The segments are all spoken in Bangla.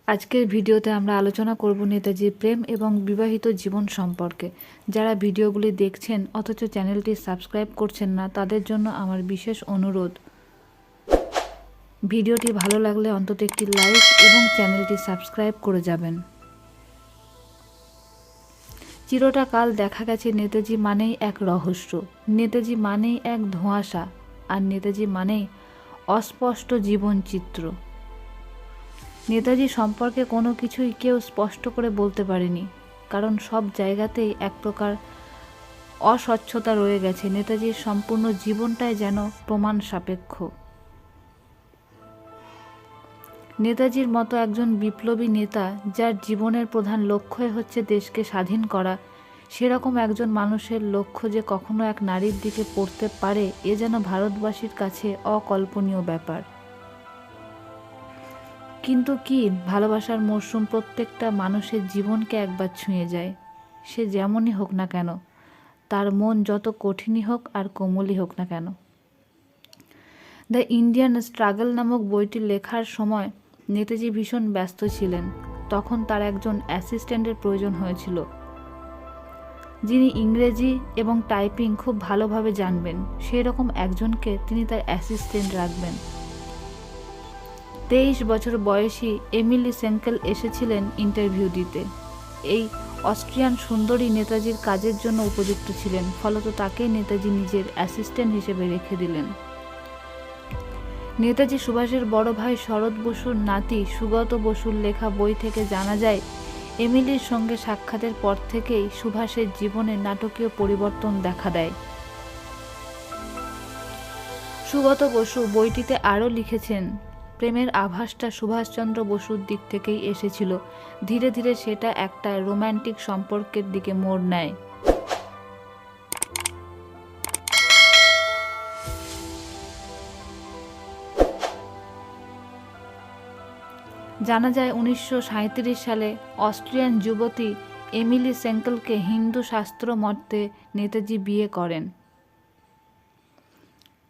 আজকের ভিডিওতে আমরা আলোচনা করব নেতাজির প্রেম এবং বিবাহিত জীবন সম্পর্কে। যারা ভিডিওগুলি দেখছেন অথচ চ্যানেলটি সাবস্ক্রাইব করছেন না, তাদের জন্য আমার বিশেষ অনুরোধ, ভিডিওটি ভালো লাগলে অন্তত একটি লাইক এবং চ্যানেলটি সাবস্ক্রাইব করে যাবেন। চিরটা কাল দেখা গেছে নেতাজি মানেই এক রহস্য, নেতাজি মানেই এক ধোঁয়াশা, আর নেতাজি মানেই অস্পষ্ট জীবনচিত্র। নেতাজি সম্পর্কে কোনো কিছুই কেউ স্পষ্ট করে বলতে পারেনি, কারণ সব জায়গাতেই এক প্রকার অস্বচ্ছতা রয়ে গেছে। নেতাজির সম্পূর্ণ জীবনটাই যেন প্রমাণ সাপেক্ষ। নেতাজির মতো একজন বিপ্লবী নেতা, যার জীবনের প্রধান লক্ষ্যই হচ্ছে দেশকে স্বাধীন করা, সেরকম একজন মানুষের লক্ষ্য যে কখনো এক নারীর দিকে পড়তে পারে, এ যেন ভারতবাসীর কাছে অকল্পনীয় ব্যাপার। কিন্তু কি ভালোবাসার মরশুম প্রত্যেকটা মানুষের জীবনকে একবার ছুঁয়ে যায়, সে যেমনই হোক না কেন, তার মন যত কঠিনই হোক আর কোমলই হোক না কেন। দ্য ইন্ডিয়ান স্ট্রাগল নামক বইটি লেখার সময় নেতাজি ভীষণ ব্যস্ত ছিলেন। তখন তার একজন অ্যাসিস্ট্যান্টের প্রয়োজন হয়েছিল, যিনি ইংরেজি এবং টাইপিং খুব ভালোভাবে জানবেন। সেই রকম একজনকে তিনি তার অ্যাসিস্ট্যান্ট রাখবেন। 23 বছর বয়সী এমিলি সেঙ্কেল এসেছিলেন ইন্টারভিউ দিতে। এই অস্ট্রিয়ান সুন্দরী নেতাজির কাজের জন্য উপযুক্ত ছিলেন, ফলত তাকেই নেতাজি নিজের অ্যাসিস্ট্যান্ট হিসেবে রেখে দিলেন। নেতাজি সুভাষের বড় ভাই শরৎ বসুর নাতি সুগত বসুর লেখা বই থেকে জানা যায়, এমিলির সঙ্গে সাক্ষাতের পর থেকেই সুভাষের জীবনে নাটকীয় পরিবর্তন দেখা দেয়। সুগত বসু বইটিতে আরও লিখেছেন, প্রেমের আভাসটা সুভাষচন্দ্র বসুর দিক থেকেই এসেছিল। ধীরে ধীরে সেটা একটা রোম্যান্টিক সম্পর্কের দিকে মোড় নেয়। জানা যায় 1937 সালে অস্ট্রিয়ান যুবতী এমিলি সেঙ্কেলকে হিন্দু শাস্ত্র মতে নেতাজি বিয়ে করেন।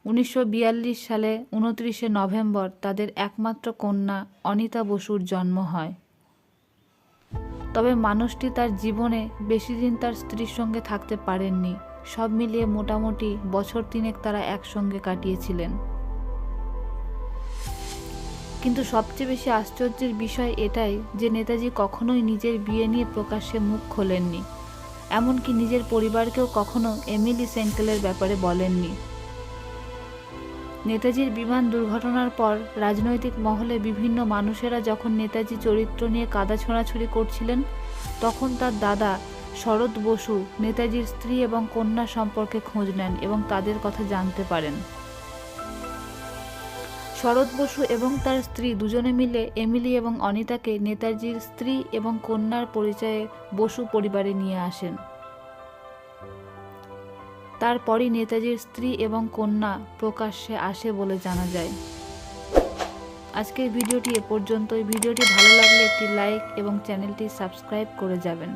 1942 সালে 29 নভেম্বর তাদের একমাত্র কন্যা অনিতা বসুর জন্ম হয়। তবে মানুষটি তার জীবনে বেশি দিন তার স্ত্রীর সঙ্গে থাকতে পারেননি। সব মিলিয়ে মোটামুটি বছর 3 তারা একসঙ্গে কাটিয়েছিলেন। কিন্তু সবচেয়ে বেশি আশ্চর্যের বিষয় এটাই যে নেতাজি কখনোই নিজের বিয়ে নিয়ে প্রকাশ্যে মুখ খোলেননি, এমনকি নিজের পরিবারকেও কখনো এমিলি সেঙ্কেলের ব্যাপারে বলেননি। নেতাজির বিমান দুর্ঘটনার পর রাজনৈতিক মহলে বিভিন্ন মানুষেরা যখন নেতাজি চরিত্র নিয়ে কাদা ছোঁড়াছুড়ি করছিলেন, তখন তার দাদা শরৎ বসু নেতাজির স্ত্রী এবং কন্যা সম্পর্কে খোঁজ নেন এবং তাদের কথা জানতে পারেন। শরৎ বসু এবং তার স্ত্রী দুজনে মিলে এমিলি এবং অনিতাকে নেতাজির স্ত্রী এবং কন্যার পরিচয়ে বসু পরিবারে নিয়ে আসেন। তারপরই নেতাজির স্ত্রী এবং কন্যা প্রকাশ্যে আসে বলে জানা যায়। আজকের ভিডিওটি এ পর্যন্তই। ভিডিওটি ভালো লাগলে একটি লাইক এবং চ্যানেলটি সাবস্ক্রাইব করে যাবেন।